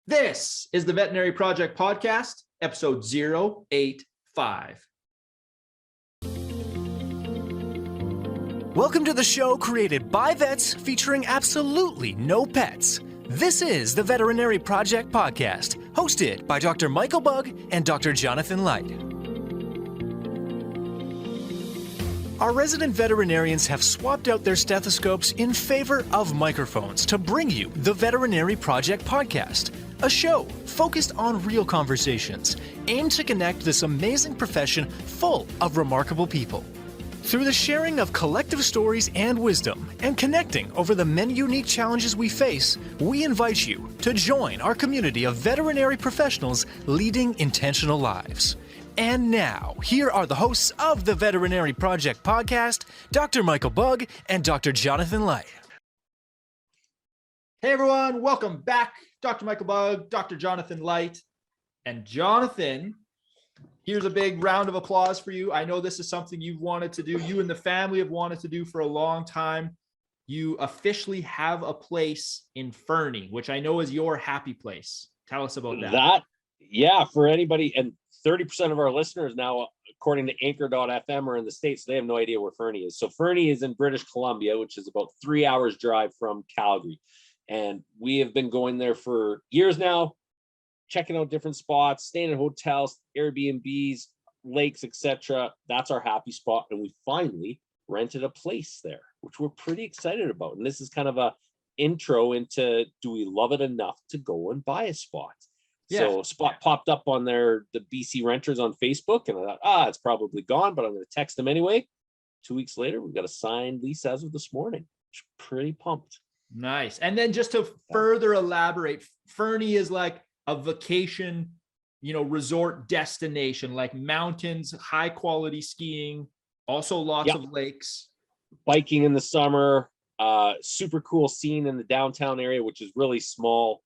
This is the Veterinary Project Podcast, episode 085. Welcome to the show created by vets featuring absolutely no pets. This is the Veterinary Project Podcast, hosted by Dr. Michael Bugg and Dr. Jonathan Light. Our resident veterinarians have swapped out their stethoscopes in favor of microphones to bring you the Veterinary Project Podcast, a show focused on real conversations aimed to connect this amazing profession full of remarkable people. Through the sharing of collective stories and wisdom and connecting over the many unique challenges we face, we invite you to join our community of veterinary professionals leading intentional lives. And now, here are the hosts of the Veterinary Project Podcast, Dr. Michael Bugg and Dr. Jonathan Light. Hey everyone, welcome back. Dr. Michael Bugg, Dr. Jonathan Light. And Jonathan, here's a big round of applause for you. I know this is something you've wanted to do. You and the family have wanted to do for a long time. You officially have a place in Fernie, which I know is your happy place. Tell us about that. Yeah, for anybody, and 30% of our listeners now, according to anchor.fm, are in the States. So they have no idea where Fernie is. So Fernie is in British Columbia, which is about 3 hours drive from Calgary. And we have been going there for years now, checking out different spots, staying in hotels, Airbnbs, lakes, etc. That's our happy spot. And we finally rented a place there, which we're pretty excited about. And this is kind of a intro into, do we love it enough to go and buy a spot? Yeah. So spot popped up on the BC renters on Facebook, and I thought, it's probably gone, but I'm going to text them anyway. 2 weeks later, we've got a signed lease as of this morning. Pretty pumped. Nice. And then just to further elaborate, Fernie is like a vacation, resort destination, like mountains, high quality skiing, also lots of lakes. Biking in the summer, super cool scene in the downtown area, which is really small.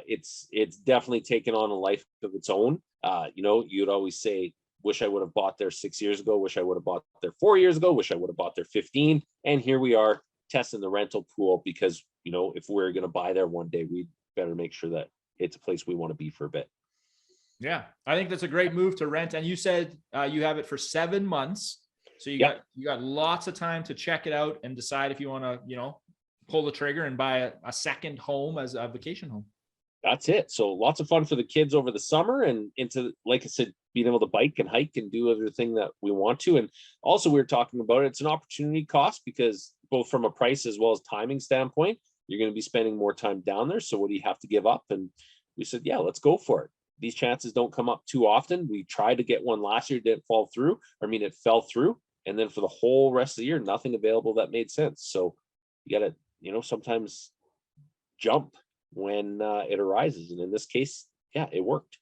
It's definitely taken on a life of its own. You'd always say, wish I would have bought there 6 years ago, wish I would have bought there 4 years ago, wish I would have bought there 15. And here we are testing the rental pool because, if we're going to buy there one day, we better make sure that it's a place we want to be for a bit. Yeah, I think that's a great move to rent. And you said you have it for 7 months. So you got lots of time to check it out and decide if you want to, pull the trigger and buy a second home as a vacation home. That's it. So lots of fun for the kids over the summer and into, like I said, being able to bike and hike and do everything that we want to. And also we were talking about it's an opportunity cost because both from a price as well as timing standpoint, you're going to be spending more time down there. So what do you have to give up? And we said, yeah, let's go for it. These chances don't come up too often. We tried to get one last year, didn't fall through. It fell through. And then for the whole rest of the year, nothing available that made sense. So you got to, sometimes jump when it arises. And in this case, it worked.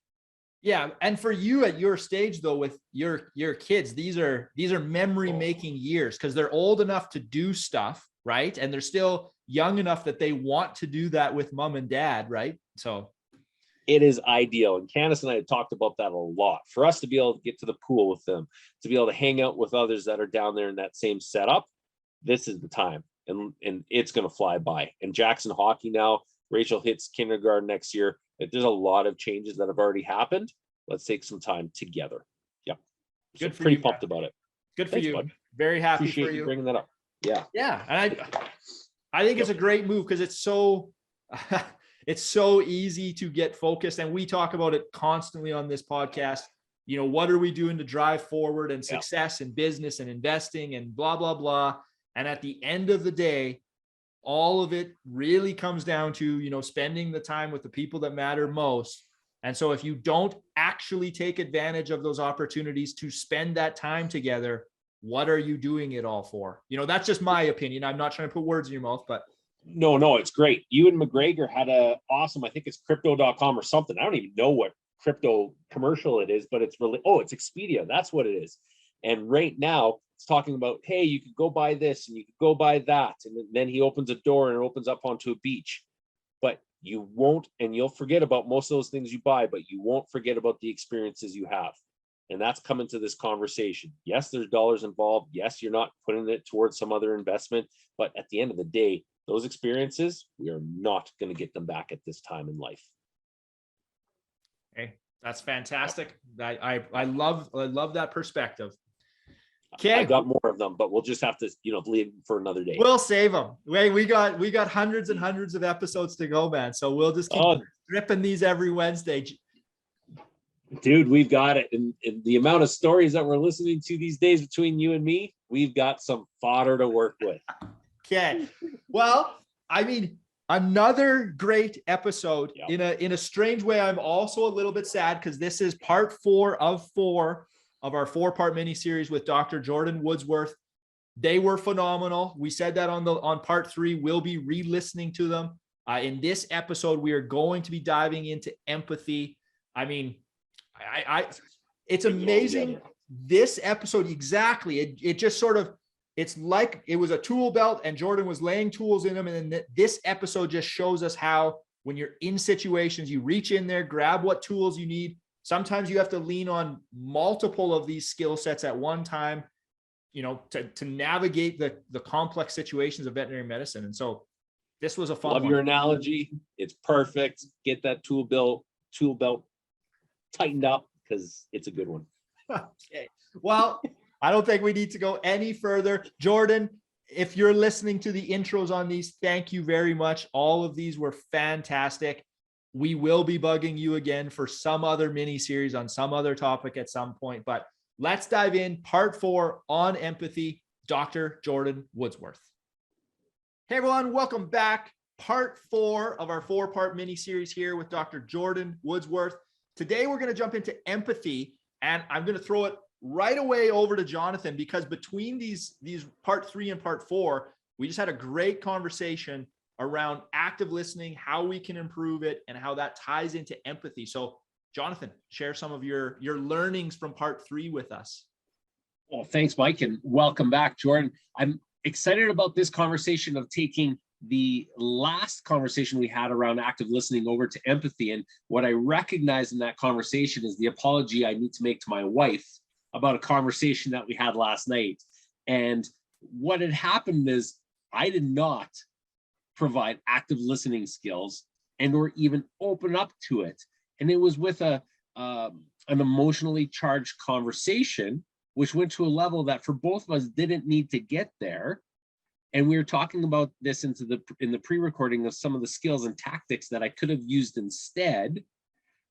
Yeah. And for you at your stage though, with your kids, these are memory making years because they're old enough to do stuff, right? And they're still young enough that they want to do that with mom and dad, right? So it is ideal. And Candace and I had talked about that a lot. For us to be able to get to the pool with them, to be able to hang out with others that are down there in that same setup, this is the time. And it's going to fly by. And Jackson hockey now, Rachel hits kindergarten next year. There's a lot of changes that have already happened. Let's take some time together. Yep. Good for pretty you, pumped about it. Good for you. Bud. Very happy Appreciate for you bringing that up. Yeah. Yeah. And I think it's a great move because it's so it's so easy to get focused. And we talk about it constantly on this podcast. What are we doing to drive forward and success in business and investing and blah, blah, blah. And at the end of the day, all of it really comes down to, spending the time with the people that matter most. And so if you don't actually take advantage of those opportunities to spend that time together, what are you doing it all for? That's just my opinion. I'm not trying to put words in your mouth, but. No, it's great. You and McGregor had a awesome, I think it's crypto.com or something. I don't even know what crypto commercial it is, but it's really, it's Expedia. That's what it is. And right now it's talking about, hey, you could go buy this and you could go buy that. And then he opens a door and it opens up onto a beach. But you won't, and you'll forget about most of those things you buy, but you won't forget about the experiences you have. And that's coming to this conversation. Yes, there's dollars involved. Yes, you're not putting it towards some other investment. But at the end of the day, those experiences, we are not going to get them back at this time in life. Okay, that's fantastic. I love that perspective. Okay, I got more of them, but we'll just have to, leave for another day. we'll save them. We got hundreds and hundreds of episodes to go, man. So we'll just keep dripping these every Wednesday. Dude, we've got it. And the amount of stories that we're listening to these days between you and me, we've got some fodder to work with. Okay. Well, I mean, another great episode. Yep. In a strange way, I'm also a little bit sad because this is part 4 of our 4-part mini series with Dr. Jordan Woodsworth. They were phenomenal. We said that on part 3. We'll be re-listening to them. In this episode, we are going to be diving into empathy. I mean, it's amazing. This episode, exactly. It just sort of, it's like it was a tool belt and Jordan was laying tools in them. And then this episode just shows us how, when you're in situations, you reach in there, grab what tools you need. Sometimes you have to lean on multiple of these skill sets at one time, to navigate the complex situations of veterinary medicine. And so this was a fun one. Love your analogy. It's perfect. Get that tool belt tightened up because it's a good one. Okay. Well, I don't think we need to go any further. Jordan, if you're listening to the intros on these, thank you very much. All of these were fantastic. We will be bugging you again for some other mini series on some other topic at some point, but let's dive in. Part 4 on empathy, Dr. Jordan Woodsworth. Hey everyone, welcome back. Part 4 of our 4-part mini series here with Dr. Jordan Woodsworth. Today, we're going to jump into empathy, and I'm going to throw it right away over to Jonathan, because between these part 3 and part 4, we just had a great conversation around active listening, how we can improve it, and how that ties into empathy. So Jonathan, share some of your learnings from part 3 with us. Well, thanks, Mike, and welcome back, Jordan. I'm excited about this conversation of taking the last conversation we had around active listening over to empathy. And what I recognize in that conversation is the apology I need to make to my wife about a conversation that we had last night. And what had happened is I did not provide active listening skills and or even open up to it. And it was with an emotionally charged conversation, which went to a level that for both of us didn't need to get there. And we were talking about this in the pre-recording of some of the skills and tactics that I could have used instead.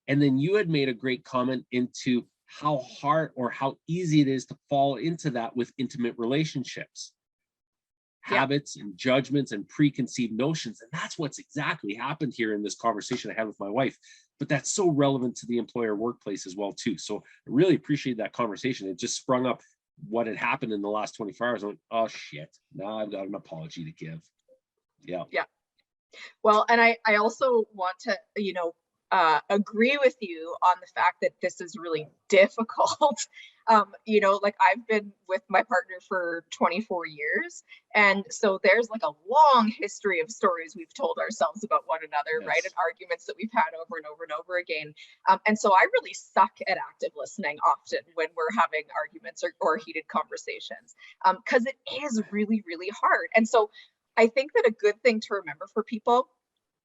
And then you had made a great comment into how hard or how easy it is to fall into that with intimate relationships, habits and judgments and preconceived notions. And that's what's exactly happened here in this conversation I had with my wife. But that's so relevant to the employer workplace as well, too. So I really appreciate that conversation. It just sprung up what had happened in the last 24 hours. I went, oh shit, now I've got an apology to give. Yeah. Well, and I also want to, agree with you on the fact that this is really difficult. Like I've been with my partner for 24 years. And so there's like a long history of stories we've told ourselves about one another, right? And arguments that we've had over and over and over again. And so I really suck at active listening often when we're having arguments or heated conversations, because it is really, really hard. And so I think that a good thing to remember for people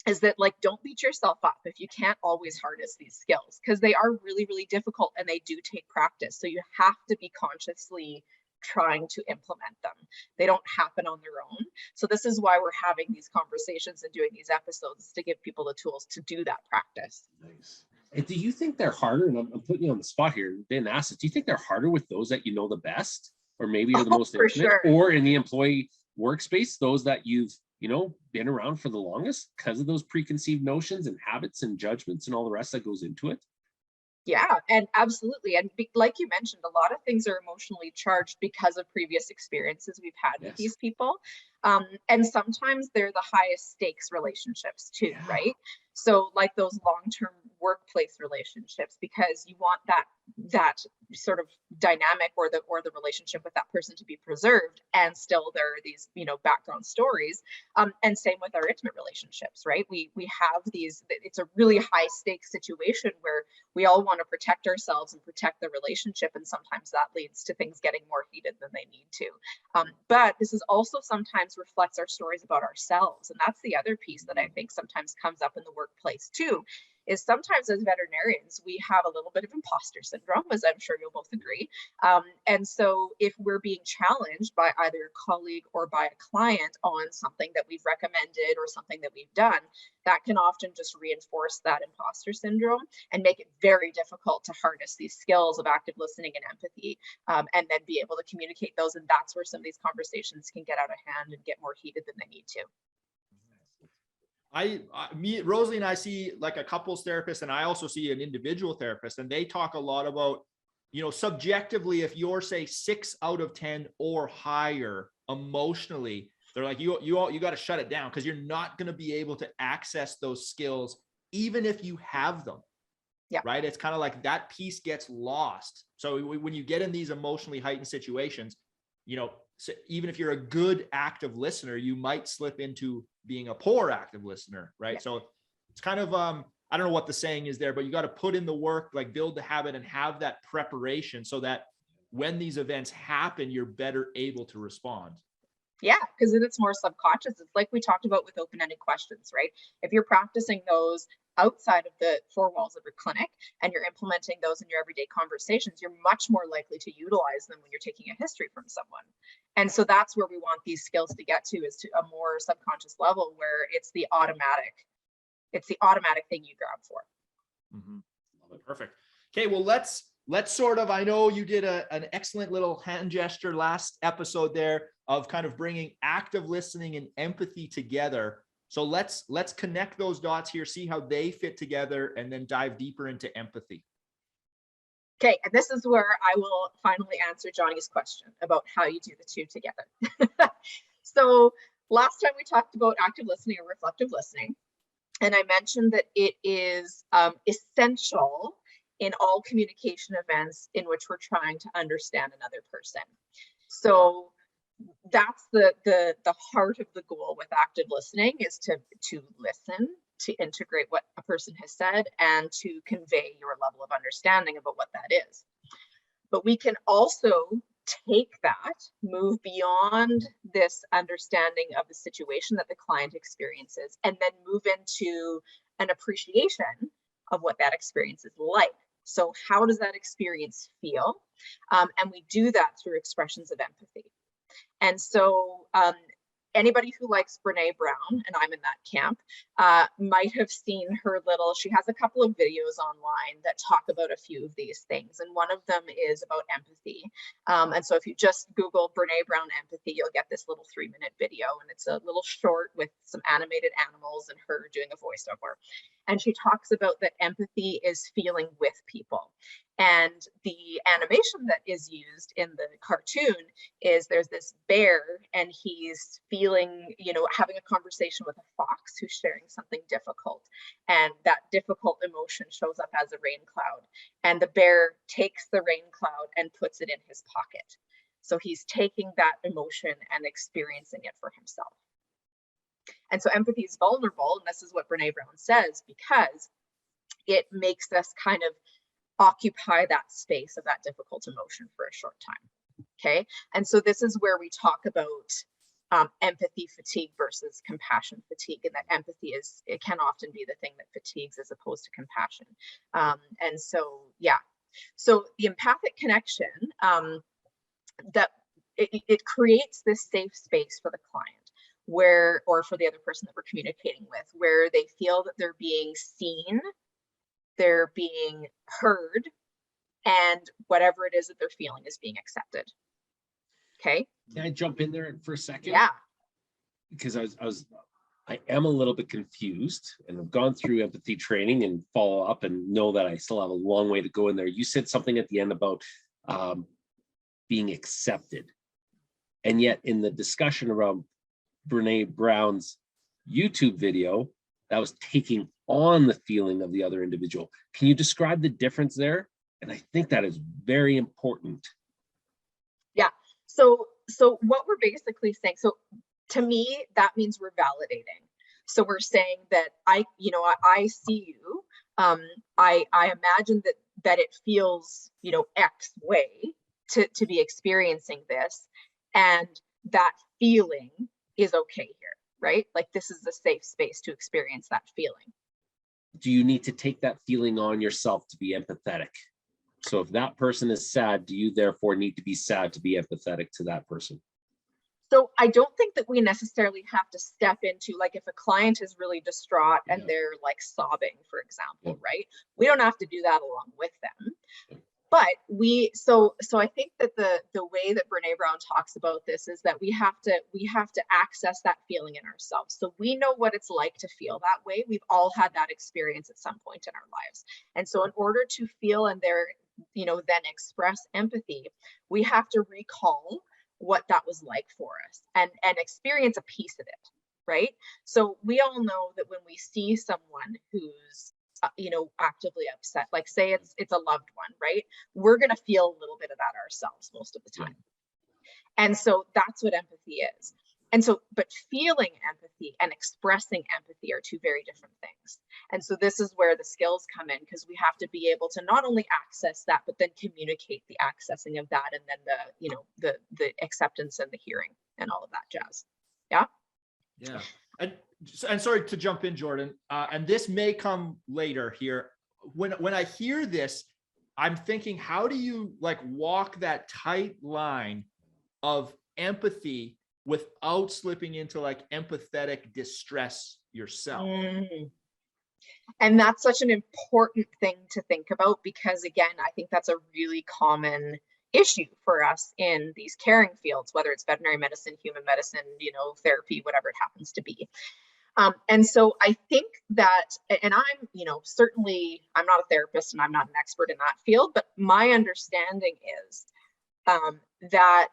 is that, like, don't beat yourself up if you can't always harness these skills, because they are really, really difficult and they do take practice. So you have to be consciously trying to implement them. They don't happen on their own. So this is why we're having these conversations and doing these episodes, to give people the tools to do that practice. Nice. And do you think they're harder? And I'm putting you on the spot here. Didn't ask it. Do you think they're harder with those that you know the best, or maybe are the most intimate, or in the employee workspace, those that you've been around for the longest, because of those preconceived notions and habits and judgments and all the rest that goes into it? Yeah, and absolutely. And like you mentioned, a lot of things are emotionally charged because of previous experiences we've had with these people. And sometimes they're the highest stakes relationships too, right? So like those long-term workplace relationships, because you want that sort of dynamic or the relationship with that person to be preserved, and still there are these background stories, and same with our intimate relationships, right? We have these, it's a really high stakes situation where we all want to protect ourselves and protect the relationship, and sometimes that leads to things getting more heated than they need to. But this is also sometimes reflects our stories about ourselves, and that's the other piece that I think sometimes comes up in the workplace too, is sometimes as veterinarians, we have a little bit of imposter syndrome, as I'm sure you'll both agree. And so if we're being challenged by either a colleague or by a client on something that we've recommended or something that we've done, that can often just reinforce that imposter syndrome and make it very difficult to harness these skills of active listening and empathy, and then be able to communicate those. And that's where some of these conversations can get out of hand and get more heated than they need to. Rosalie and I see like a couples therapist, and I also see an individual therapist, and they talk a lot about, you know, subjectively, if you're say 6 out of 10 or higher emotionally, they're like, you got to shut it down, because you're not going to be able to access those skills, even if you have them. Yeah. Right. It's kind of like that piece gets lost. So when you get in these emotionally heightened situations, you know, so even if you're a good active listener, you might slip into being a poor active listener. Right. Yeah. So it's kind of, I don't know what the saying is there, but you got to put in the work, like build the habit and have that preparation so that when these events happen, you're better able to respond. Yeah, because it's more subconscious. It's like we talked about with open-ended questions, right? If you're practicing those outside of the 4 walls of your clinic and you're implementing those in your everyday conversations, you're much more likely to utilize them when you're taking a history from someone. And so that's where we want these skills to get to, is to a more subconscious level where it's the automatic thing you grab for. Mm-hmm. Love it. Perfect. Okay, well, let's sort of, I know you did an excellent little hand gesture last episode there of kind of bringing active listening and empathy together. So let's connect those dots here, see how they fit together, and then dive deeper into empathy. Okay, and this is where I will finally answer Johnny's question about how you do the two together. So last time we talked about active listening or reflective listening, and I mentioned that it is essential in all communication events in which we're trying to understand another person. So that's the heart of the goal with active listening, is to listen, to integrate what a person has said, and to convey your level of understanding about what that is. But we can also take that, move beyond this understanding of the situation that the client experiences, and then move into an appreciation of what that experience is like. So how does that experience feel? And we do that through expressions of empathy. And so anybody who likes Brene Brown, and I'm in that camp, might have seen her she has a couple of videos online that talk about a few of these things. And one of them is about empathy. And so if you just Google Brene Brown empathy, you'll get this little 3-minute video. And it's a little short with some animated animals and her doing a voiceover. And she talks about that empathy is feeling with people. And the animation that is used in the cartoon is there's this bear and he's feeling, having a conversation with a fox who's sharing something difficult. And that difficult emotion shows up as a rain cloud. And the bear takes the rain cloud and puts it in his pocket. So he's taking that emotion and experiencing it for himself. And so empathy is vulnerable, and this is what Brene Brown says, because it makes us kind of occupy that space of that difficult emotion for a short time. Okay. And so this is where we talk about empathy fatigue versus compassion fatigue, and that empathy it can often be the thing that fatigues as opposed to compassion. And so, yeah. So the empathic connection, that it creates this safe space for the client, or for the other person that we're communicating with, where they feel that they're being seen, they're being heard, and whatever it is that they're feeling is being accepted. Okay. Can I jump in there for a second? Yeah. Because I am a little bit confused, and I've gone through empathy training and follow up and know that I still have a long way to go in there. You said something at the end about being accepted. And yet in the discussion around Brene Brown's YouTube video, that was taking on the feeling of the other individual. Can you describe the difference there? And I think that is very important. Yeah. So what we're basically saying, so to me, that means we're validating. So we're saying that I see you. I imagine that it feels, X way to be experiencing this, and that feeling is okay here, right? Like this is a safe space to experience that feeling. do you need to take that feeling on yourself to be empathetic? So if that person is sad, do you therefore need to be sad to be empathetic to that person? So I don't think that we necessarily have to step into, like, if a client is really distraught and they're like sobbing, for example, right? We don't have to do that along with them. But so I think that the way that Brene Brown talks about this is that we have to access that feeling in ourselves. So we know what it's like to feel that way. We've all had that experience at some point in our lives. And so in order to feel and then express empathy, we have to recall what that was like for us and experience a piece of it, right? So we all know that when we see someone who's actively upset, like say it's a loved one, right? We're going to feel a little bit of that ourselves most of the time. And so that's what empathy is. And so, but feeling empathy and expressing empathy are two very different things. And so this is where the skills come in, because we have to be able to not only access that, but then communicate the accessing of that, and then the acceptance and the hearing and all of that jazz. Yeah. And sorry to jump in, Jordan, and this may come later here. When I hear this, I'm thinking, how do you like walk that tight line of empathy without slipping into like empathetic distress yourself? And that's such an important thing to think about, because again, I think that's a really common issue for us in these caring fields, whether it's veterinary medicine, human medicine, therapy, whatever it happens to be. And so I think that, and I'm, certainly I'm not a therapist and I'm not an expert in that field, but my understanding is that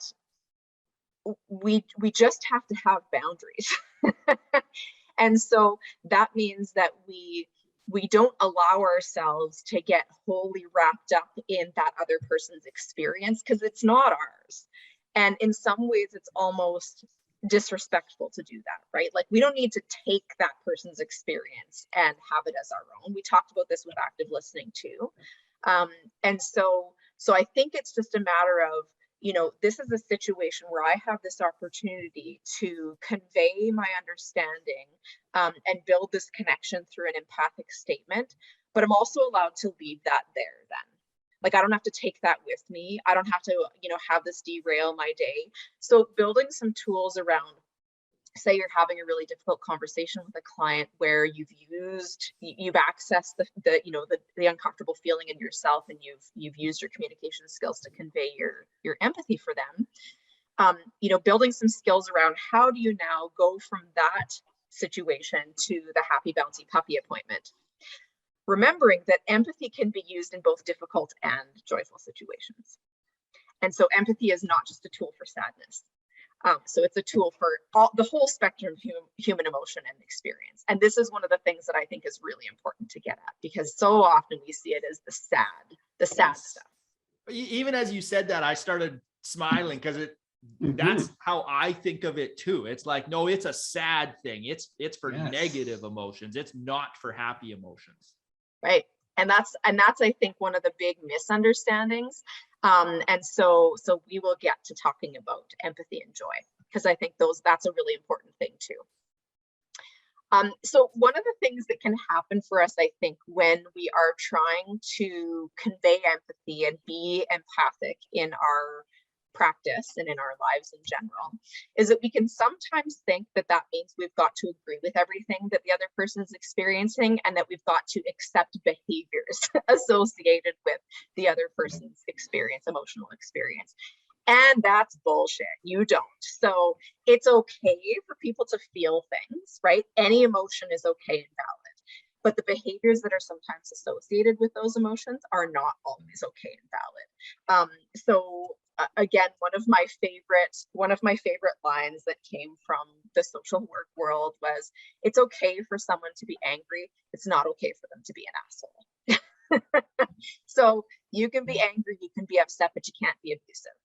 we just have to have boundaries. And so that means that we don't allow ourselves to get wholly wrapped up in that other person's experience, because it's not ours. And in some ways it's almost disrespectful to do that, right? Like, we don't need to take that person's experience and have it as our own. We talked about this with active listening too. And so I think it's just a matter of, this is a situation where I have this opportunity to convey my understanding and build this connection through an empathic statement, but I'm also allowed to leave that there then. Like, I don't have to take that with me. I don't have to, have this derail my day. So building some tools around, say you're having a really difficult conversation with a client where you've accessed the uncomfortable feeling in yourself, and you've used your communication skills to convey your empathy for them. Building some skills around how do you now go from that situation to the happy bouncy puppy appointment, remembering that empathy can be used in both difficult and joyful situations. And so empathy is not just a tool for sadness. So it's a tool for the whole spectrum of human emotion and experience. And this is one of the things that I think is really important to get at, because so often we see it as the sad stuff. Even as you said that, I started smiling, because that's how I think of it too. It's like, no, it's a sad thing. It's for negative emotions. It's not for happy emotions. Right. And that's I think one of the big misunderstandings. And so we will get to talking about empathy and joy, because I think that's a really important thing too. So one of the things that can happen for us, I think, when we are trying to convey empathy and be empathic in our practice and in our lives in general, is that we can sometimes think that means we've got to agree with everything that the other person is experiencing, and that we've got to accept behaviors associated with the other person's emotional experience. And that's bullshit. You don't. So it's okay for people to feel things, right? Any emotion is okay and valid. But the behaviors that are sometimes associated with those emotions are not always okay and valid. Again, one of my favorite lines that came from the social work world was, "It's okay for someone to be angry. It's not okay for them to be an asshole." So you can be angry, you can be upset, but you can't be abusive.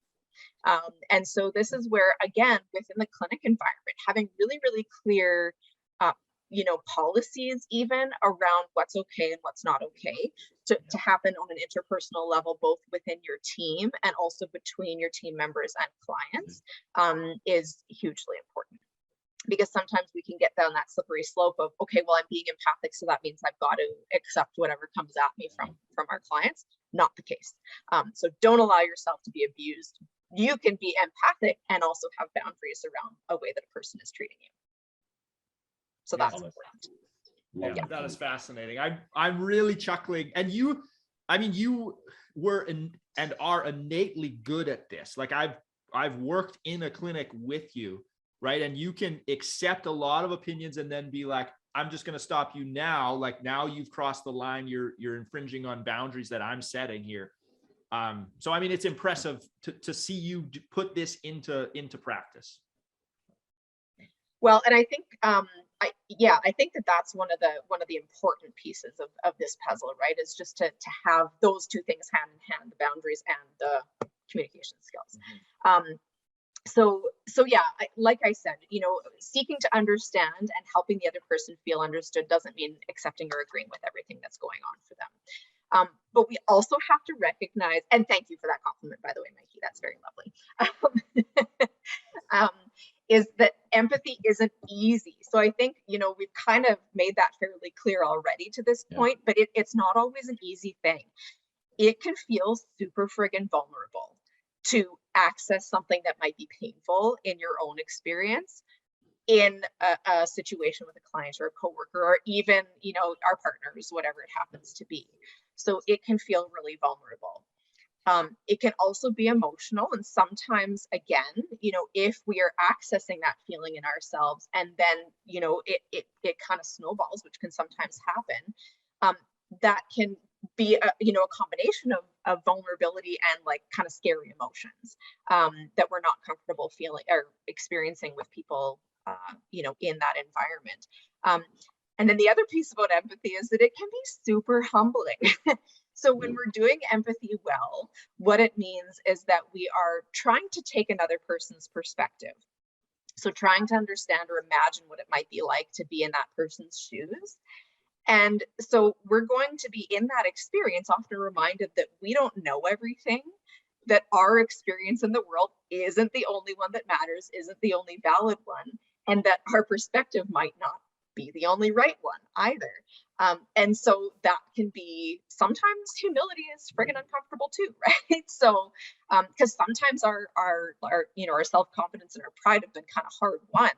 And so this is where, again, within the clinic environment, having really, really clear policies even around what's okay and what's not okay to happen on an interpersonal level, both within your team and also between your team members and clients, is hugely important. because sometimes we can get down that slippery slope of, okay, well, I'm being empathic, so that means I've got to accept whatever comes at me from our clients. Not the case. So don't allow yourself to be abused. You can be empathic and also have boundaries around a way that a person is treating you. So that's important. Yeah, that is fascinating. I'm really chuckling. And you were and are innately good at this. Like I've worked in a clinic with you, right? And you can accept a lot of opinions and then be like, I'm just going to stop you now. Like now you've crossed the line. You're infringing on boundaries that I'm setting here. So, I mean, it's impressive to see you put this into practice. Well, and I think, I think that's one of the important pieces of this puzzle, right? Is just to have those two things hand in hand, the boundaries and the communication skills. So yeah, like I said, seeking to understand and helping the other person feel understood doesn't mean accepting or agreeing with everything that's going on for them. But we also have to recognize, and thank you for that compliment, by the way, Mikey, that's very lovely, is that empathy isn't easy. So I think, we've kind of made that fairly clear already to this point, but it's not always an easy thing. It can feel super friggin' vulnerable to access something that might be painful in your own experience in a situation with a client or a coworker, or even, our partners, whatever it happens to be. So it can feel really vulnerable. It can also be emotional. And sometimes, again, if we are accessing that feeling in ourselves and then, it kind of snowballs, which can sometimes happen, that can be a combination of vulnerability and like kind of scary emotions that we're not comfortable feeling or experiencing with people, in that environment. And then the other piece about empathy is that it can be super humbling. So when we're doing empathy well, what it means is that we are trying to take another person's perspective. So trying to understand or imagine what it might be like to be in that person's shoes. And so we're going to be in that experience often reminded that we don't know everything, that our experience in the world isn't the only one that matters, isn't the only valid one, and that our perspective might not be the only right one either. And so that can be, sometimes humility is friggin' uncomfortable too, right? So, because sometimes our self-confidence and our pride have been kind of hard won.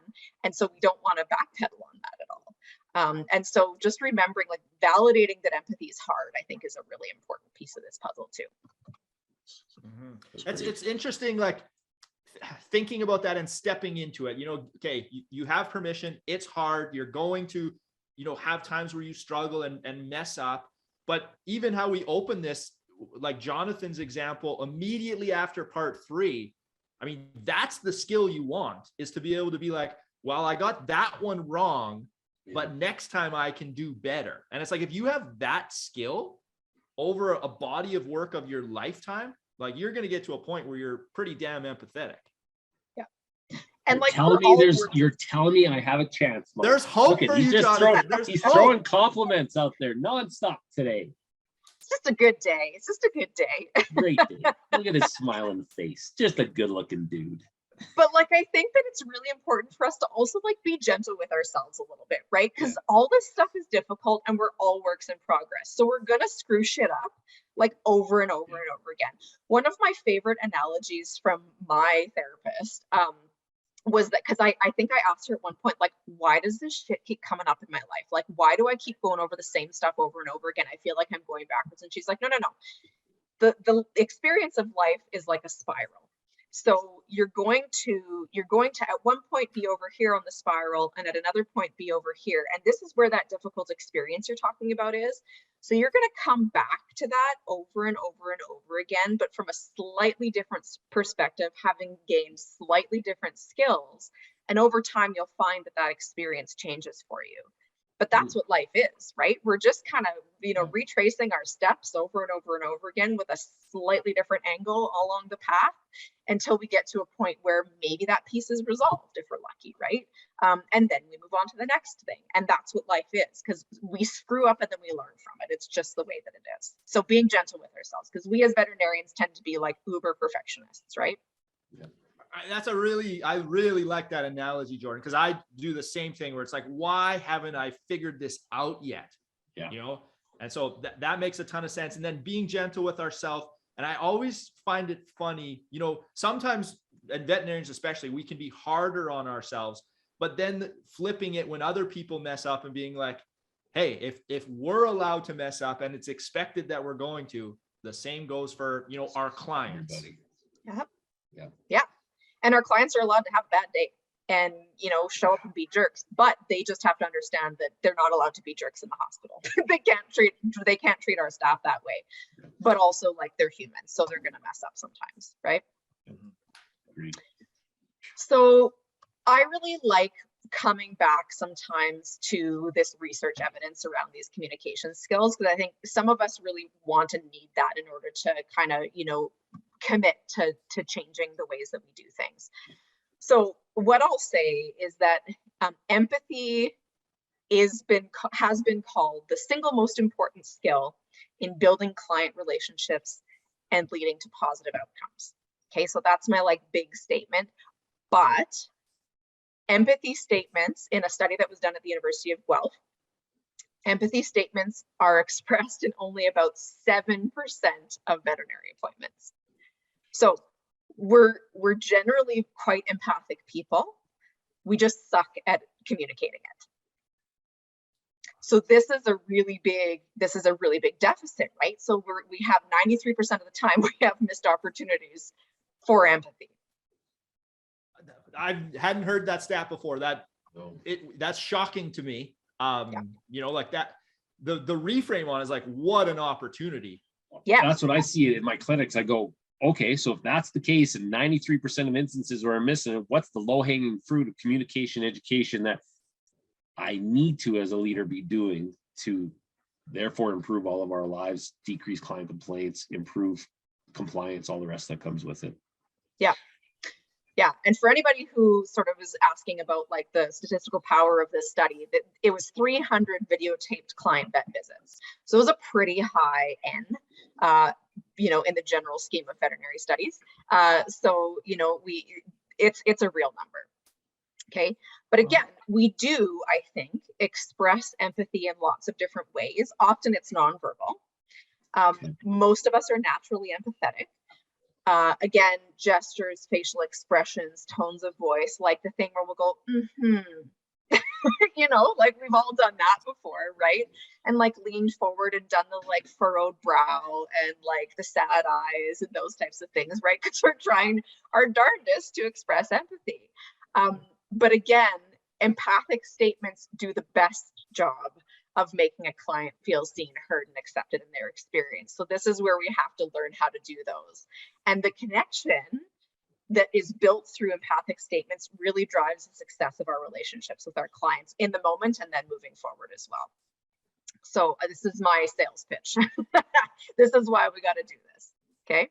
And so we don't want to backpedal on that at all. And so just remembering, like, validating that empathy is hard, I think is a really important piece of this puzzle too. Mm-hmm. It's interesting, like thinking about that and stepping into it, okay, you have permission. It's hard. You're going to, have times where you struggle and mess up, but even how we open this, like Jonathan's example, immediately after part 3, I mean, that's the skill you want, is to be able to be like, well, I got that one wrong, but next time I can do better. And it's like, if you have that skill over a body of work of your lifetime, like you're going to get to a point where you're pretty damn empathetic. Yeah. And like, you're telling me I have a chance, Mike. There's hope for you, Jonathan. He's throwing compliments out there nonstop today. It's just a good day. It's just a good day. Great day. Look at his smiling face. Just a good looking dude. But like, I think that it's really important for us to also like be gentle with ourselves a little bit, right? Because all this stuff is difficult and we're all works in progress. So we're going to screw shit up like over and over and over again. One of my favorite analogies from my therapist was that, because I think I asked her at one point, like, why does this shit keep coming up in my life? Like, why do I keep going over the same stuff over and over again? I feel like I'm going backwards. And she's like, no. The experience of life is like a spiral. So you're going to at one point be over here on the spiral and at another point be over here. And this is where that difficult experience you're talking about is. So you're going to come back to that over and over and over again, but from a slightly different perspective, having gained slightly different skills. And over time, you'll find that that experience changes for you. But that's what life is, right? We're just kind of, retracing our steps over and over and over again with a slightly different angle along the path until we get to a point where maybe that piece is resolved if we're lucky, right? And then we move on to the next thing. And that's what life is, because we screw up and then we learn from it. It's just the way that it is. So being gentle with ourselves, because we as veterinarians tend to be like uber perfectionists, right? Yeah. I really like that analogy, Jordan, because I do the same thing where it's like, why haven't I figured this out yet? Yeah. You know, and so that makes a ton of sense. And then being gentle with ourselves. And I always find it funny, you know, sometimes, and veterinarians especially, we can be harder on ourselves, but then flipping it when other people mess up and being like, hey, if we're allowed to mess up and it's expected that we're going to, the same goes for, you know, our clients. Yeah. Yeah. Yeah. And our clients are allowed to have a bad day and, you know, show up and be jerks, but they just have to understand that they're not allowed to be jerks in the hospital. they can't treat our staff that way, but also like they're humans. So they're going to mess up sometimes. Right. Agreed. So I really like coming back sometimes to this research evidence around these communication skills, because I think some of us really want and need that in order to kind of, you know, commit to changing the ways that we do things. So what I'll say is that empathy has been called the single most important skill in building client relationships and leading to positive outcomes. Okay, so that's my like big statement. But empathy statements, in a study that was done at the University of Guelph, empathy statements are expressed in only about 7% of veterinary appointments. So we're generally quite empathic people. We just suck at communicating it. So this is a really big deficit, right? So we have 93% of the time we have missed opportunities for empathy. I hadn't heard that stat before. That's shocking to me. You know, like that, the reframe on is like, what an opportunity. Yeah. That's what I see in my clinics. I go, okay, so if that's the case and 93% of instances where I'm missing it, what's the low-hanging fruit of communication education that I need to, as a leader, be doing to therefore improve all of our lives, decrease client complaints, improve compliance, all the rest that comes with it. Yeah. Yeah. And for anybody who sort of was asking about like the statistical power of this study, that it was 300 videotaped client vet visits. So it was a pretty high N, you know, in the general scheme of veterinary studies. So, you know, it's a real number. Okay. But again, we do, I think, express empathy in lots of different ways. Often it's nonverbal. Most of us are naturally empathetic. Again, gestures, facial expressions, tones of voice, like the thing where we'll go, you know, like we've all done that before, right? And like leaned forward and done the like furrowed brow and like the sad eyes and those types of things, right? Because we're trying our darndest to express empathy. But again, empathic statements do the best job of making a client feel seen, heard, and accepted in their experience. So this is where we have to learn how to do those. And the connection that is built through empathic statements really drives the success of our relationships with our clients in the moment and then moving forward as well. So this is my sales pitch. This is why we got to do this. Okay.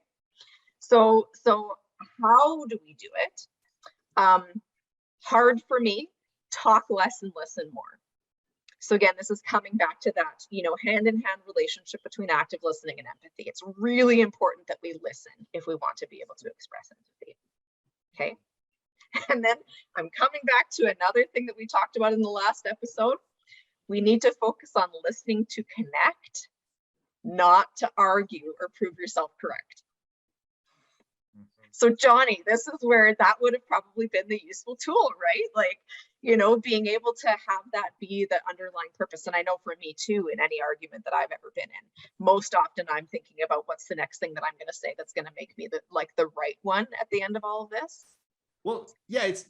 So how do we do it? Hard for me, talk less and listen more. So again, this is coming back to that, you know, hand-in-hand relationship between active listening and empathy. It's really important that we listen if we want to be able to express empathy. Okay. And then I'm coming back to another thing that we talked about in the last episode. We need to focus on listening to connect, not to argue or prove yourself correct. So Johnny, this is where that would have probably been the useful tool, right? Like, you know, being able to have that be the underlying purpose. And I know for me too, in any argument that I've ever been in, most often I'm thinking about what's the next thing that I'm going to say that's going to make me the right one at the end of all of this. Well, yeah, it's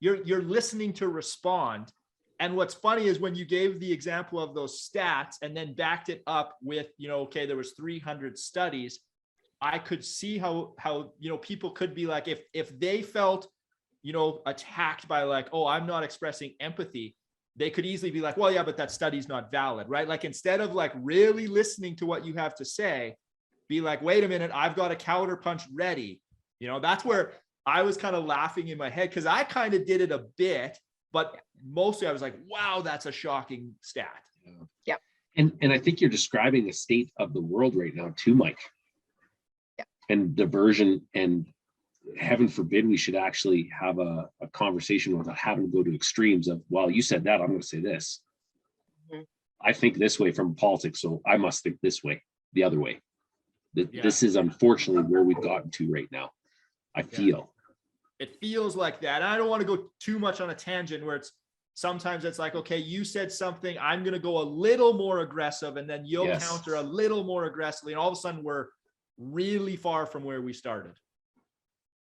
you're listening to respond. And what's funny is when you gave the example of those stats and then backed it up with, you know, okay, there was 300 studies. I could see how, you know, people could be like, if they felt, you know, attacked by like, oh, I'm not expressing empathy, they could easily be like, well, yeah, but that study's not valid, right? Like, instead of like really listening to what you have to say, be like, wait a minute, I've got a counter punch ready. You know, that's where I was kind of laughing in my head, because I kind of did it a bit, but mostly I was like, wow, that's a shocking stat. Yep. And I think you're describing the state of the world right now too, Mike. Yep. And diversion and heaven forbid we should actually have a conversation without having to go to extremes of, well, you said that, I'm going to say this. I think this way from politics, so I must think this way, the other way. This is unfortunately where we've gotten to right now. I feel. It feels like that. And I don't want to go too much on a tangent where sometimes it's like, okay, you said something, I'm going to go a little more aggressive, and then you'll counter a little more aggressively. And all of a sudden we're really far from where we started.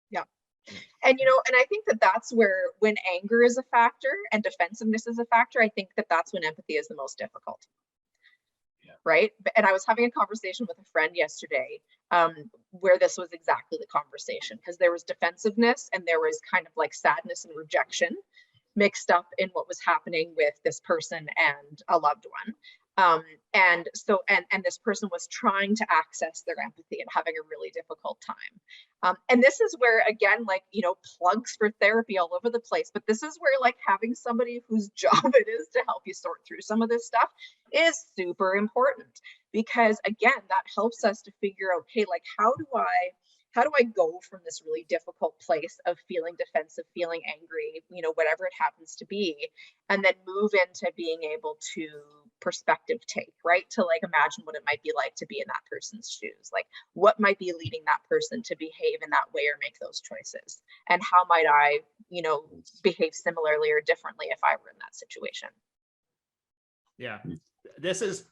Yeah. And, and I think that that's where, when anger is a factor and defensiveness is a factor, I think that that's when empathy is the most difficult. Yeah. Right. And I was having a conversation with a friend yesterday where this was exactly the conversation, because there was defensiveness and there was kind of like sadness and rejection mixed up in what was happening with this person and a loved one. And this person was trying to access their empathy and having a really difficult time. And this is where, again, like, plugs for therapy all over the place, but this is where, like, having somebody whose job it is to help you sort through some of this stuff is super important, because again, that helps us to figure out, hey, like, how do I go from this really difficult place of feeling defensive, feeling angry, whatever it happens to be, and then move into being able to perspective take, right? To like imagine what it might be like to be in that person's shoes. Like, what might be leading that person to behave in that way or make those choices? And how might I, behave similarly or differently if I were in that situation? Yeah, this is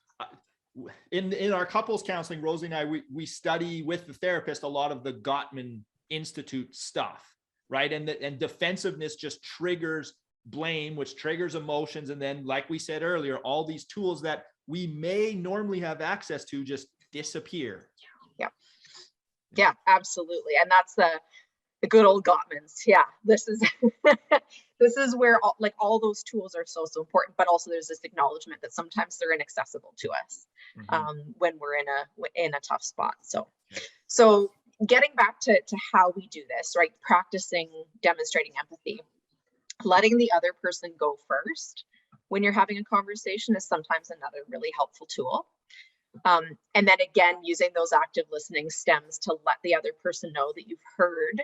in our couples counseling, Rosie and I, we study with the therapist a lot of the Gottman Institute stuff, right? And defensiveness just triggers blame, which triggers emotions. And then, like we said earlier, all these tools that we may normally have access to just disappear. Yeah, absolutely. And that's the good old Gottmans. Yeah, this is this is where all those tools are so important, but also there's this acknowledgement that sometimes they're inaccessible to us when we're in a tough spot. So getting back to how we do this, right? Practicing demonstrating empathy, letting the other person go first when you're having a conversation is sometimes another really helpful tool. And then again, using those active listening stems to let the other person know that you've heard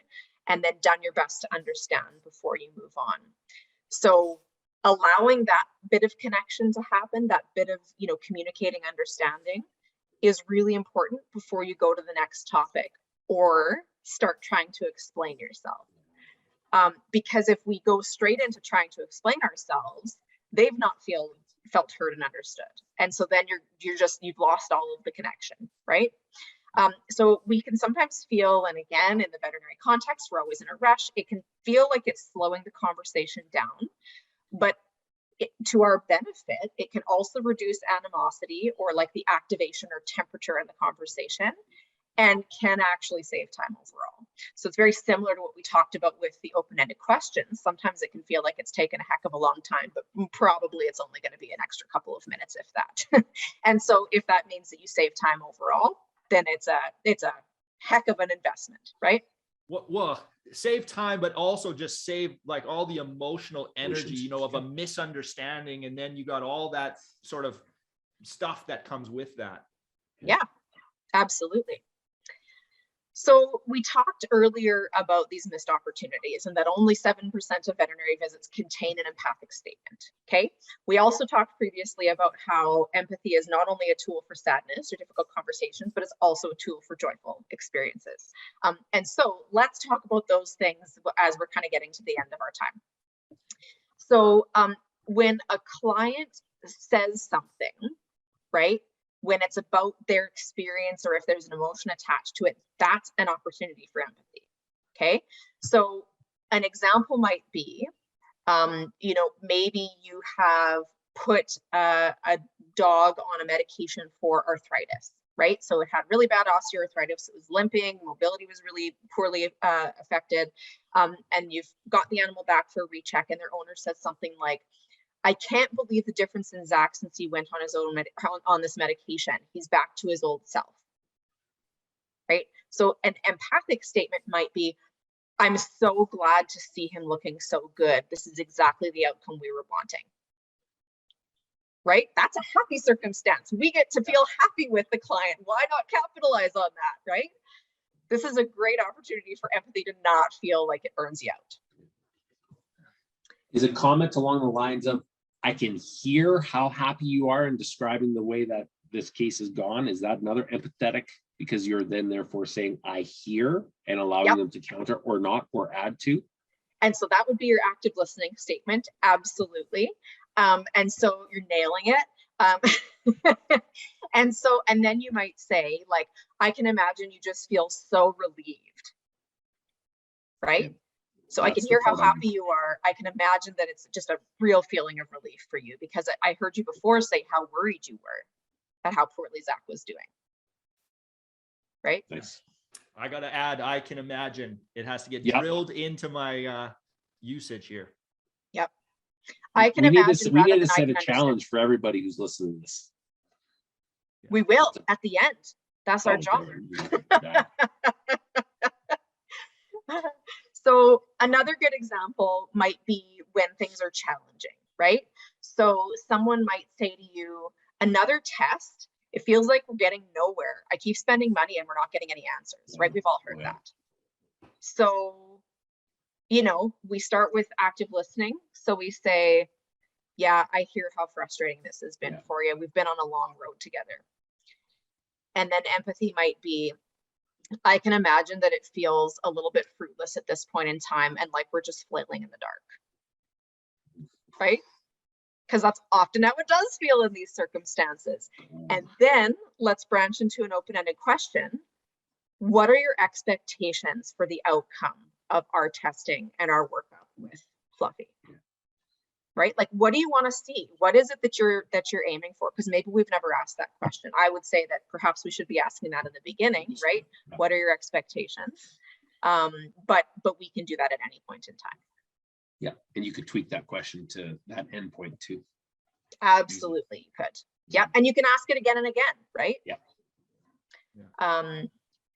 and then done your best to understand before you move on. So allowing that bit of connection to happen, that bit of, communicating understanding is really important before you go to the next topic or start trying to explain yourself. Because if we go straight into trying to explain ourselves, they've not felt heard and understood. And so then you've lost all of the connection, right? So we can sometimes feel, and again, in the veterinary context, we're always in a rush. It can feel like it's slowing the conversation down, but to our benefit, it can also reduce animosity or like the activation or temperature in the conversation, and can actually save time overall. So it's very similar to what we talked about with the open-ended questions. Sometimes it can feel like it's taken a heck of a long time, but probably it's only going to be an extra couple of minutes, if that. And so if that means that you save time overall, then it's a heck of an investment, right? Well, save time, but also just save like all the emotional energy, of a misunderstanding. And then you got all that sort of stuff that comes with that. Yeah, absolutely. So we talked earlier about these missed opportunities and that only 7% of veterinary visits contain an empathic statement, okay? We also talked previously about how empathy is not only a tool for sadness or difficult conversations, but it's also a tool for joyful experiences. And so let's talk about those things as we're kind of getting to the end of our time. So when a client says something, right? When it's about their experience or if there's an emotion attached to it, that's an opportunity for empathy. Okay. So an example might be, maybe you have put a dog on a medication for arthritis, right? So it had really bad osteoarthritis. It was limping, mobility was really poorly affected. And you've got the animal back for a recheck and their owner says something like, I can't believe the difference in Zach since he went on his own on this medication. He's back to his old self, right? So an empathic statement might be, I'm so glad to see him looking so good. This is exactly the outcome we were wanting, right? That's a happy circumstance. We get to feel happy with the client. Why not capitalize on that, right? This is a great opportunity for empathy to not feel like it burns you out. Is a comment along the lines of, I can hear how happy you are in describing the way that this case has gone. Is that another empathetic? Because you're then therefore saying, I hear, and allowing them to counter or not, or add to. And so that would be your active listening statement. Absolutely. And so you're nailing it. And then you might say, like, I can imagine you just feel so relieved, right? Yeah. So I can hear how happy you are. I can imagine that it's just a real feeling of relief for you, because I heard you before say how worried you were at how poorly Zach was doing. Right? Nice. I got to add, I can imagine. It has to get drilled into my usage here. Yep. I can imagine. We need to set a challenge for everybody who's listening to this. We will at the end. That's our job. So another good example might be when things are challenging, right? So someone might say to you, another test, it feels like we're getting nowhere. I keep spending money and we're not getting any answers, right? We've all heard that. So, you know, we start with active listening. So we say, yeah, I hear how frustrating this has been for you. We've been on a long road together. And then empathy might be, I can imagine that it feels a little bit fruitless at this point in time and like we're just flailing in the dark, right? Because that's often how it does feel in these circumstances. And then let's branch into an open-ended question. What are your expectations for the outcome of our testing and our workup with Fluffy? Right? Like, what do you want to see? What is it that you're aiming for? Because maybe we've never asked that question. I would say that perhaps we should be asking that in the beginning, right? What are your expectations? But we can do that at any point in time. Yeah, and you could tweak that question to that endpoint too. Absolutely, you could. Yeah, and you can ask it again and again, right? Yeah.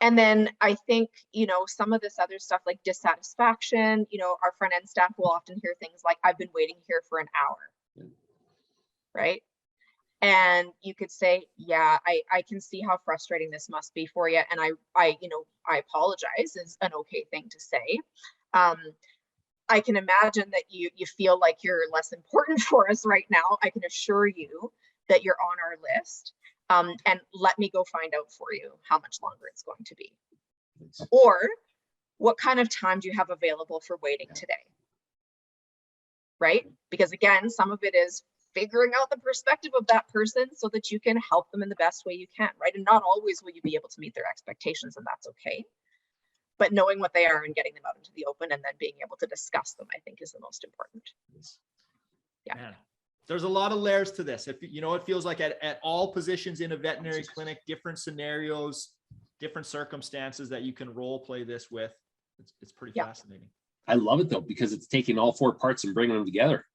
And then I think, you know, some of this other stuff like dissatisfaction, you know, our front end staff will often hear things like, I've been waiting here for an hour, right? And you could say, yeah, I can see how frustrating this must be for you. And I apologize is an okay thing to say. I can imagine that you feel like you're less important for us right now. I can assure you that you're on our list. And let me go find out for you how much longer it's going to be. Or what kind of time do you have available for waiting today? Right? Because again, some of it is figuring out the perspective of that person so that you can help them in the best way you can, right? And not always will you be able to meet their expectations, and that's okay. But knowing what they are and getting them out into the open and then being able to discuss them, I think, is the most important. Yeah. Man, there's a lot of layers to this. If you know, it feels like at all positions in a veterinary clinic, different scenarios, different circumstances that you can role play this with. It's pretty fascinating. I love it though, because it's taking all four parts and bringing them together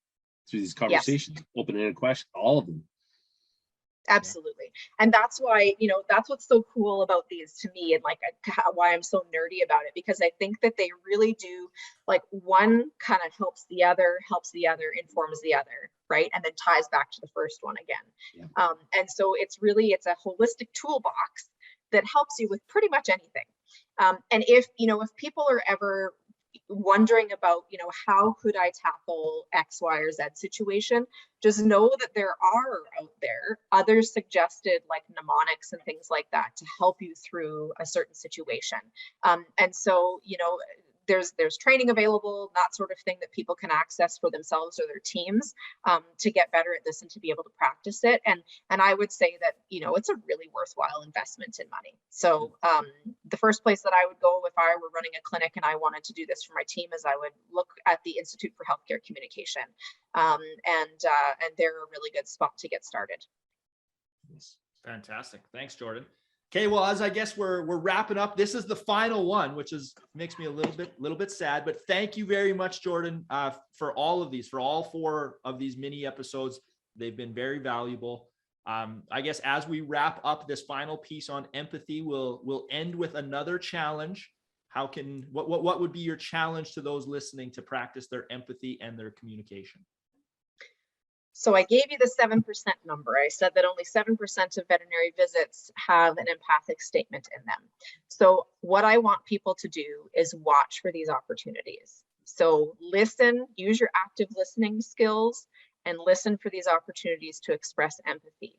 through these conversations, open-ended question, all of them. Absolutely. And that's why, you know, that's what's so cool about these to me, and like why I'm so nerdy about it, because I think that they really do, like, one kind of helps the other, informs the other, right? And then ties back to the first one again. Yeah. And so it's a holistic toolbox that helps you with pretty much anything. And if people are ever wondering about, how could I tackle X, Y, or Z situation, just know that there are out there other suggested like mnemonics and things like that to help you through a certain situation. And so, there's training available, that sort of thing that people can access for themselves or their teams to get better at this and to be able to practice it. And I would say that, it's a really worthwhile investment in money. So the first place that I would go if I were running a clinic and I wanted to do this for my team is I would look at the Institute for Healthcare Communication. And they're a really good spot to get started. Fantastic. Thanks, Jordan. Okay, well, as I guess we're wrapping up, this is the final one, which makes me a little bit sad. But thank you very much, Jordan, for all of these, for all 4 of these mini episodes. They've been very valuable. I guess as we wrap up this final piece on empathy, we'll end with another challenge. What would be your challenge to those listening to practice their empathy and their communication? So I gave you the 7% number. I said that only 7% of veterinary visits have an empathic statement in them. So what I want people to do is watch for these opportunities. So listen, use your active listening skills and listen for these opportunities to express empathy.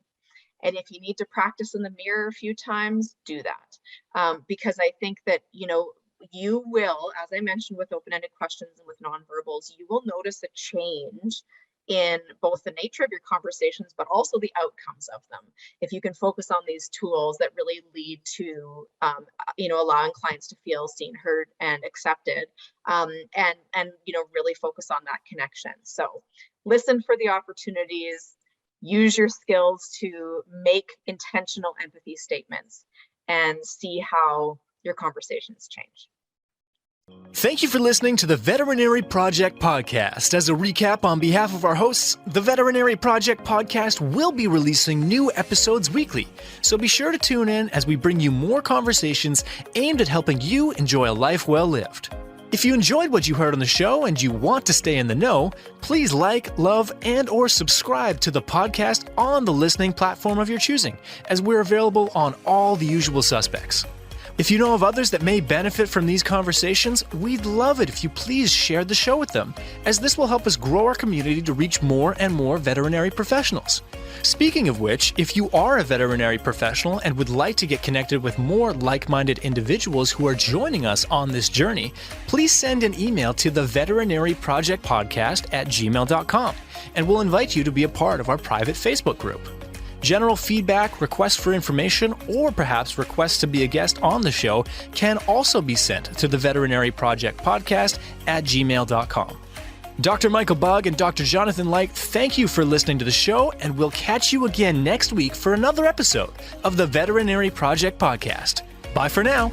And if you need to practice in the mirror a few times, do that. Because I think that, you will, as I mentioned with open-ended questions and with nonverbals, you will notice a change in both the nature of your conversations, but also the outcomes of them. If you can focus on these tools that really lead to, allowing clients to feel seen, heard, and accepted, and really focus on that connection. So listen for the opportunities, use your skills to make intentional empathy statements, and see how your conversations change. Thank you for listening to the Veterinary Project Podcast. As a recap on behalf of our hosts, the Veterinary Project Podcast will be releasing new episodes weekly, so be sure to tune in as we bring you more conversations aimed at helping you enjoy a life well lived. If you enjoyed what you heard on the show and you want to stay in the know, please like, love, and or subscribe to the podcast on the listening platform of your choosing, as we're available on all the usual suspects. If you know of others that may benefit from these conversations, we'd love it if you please share the show with them, as this will help us grow our community to reach more and more veterinary professionals. Speaking of which, if you are a veterinary professional and would like to get connected with more like-minded individuals who are joining us on this journey, please send an email to the veterinaryprojectpodcast@gmail.com, and we'll invite you to be a part of our private Facebook group. General feedback, requests for information, or perhaps requests to be a guest on the show can also be sent to the veterinaryprojectpodcast@gmail.com. Dr. Michael Bugg and Dr. Jonathan Light, thank you for listening to the show, and we'll catch you again next week for another episode of the Veterinary Project Podcast. Bye for now.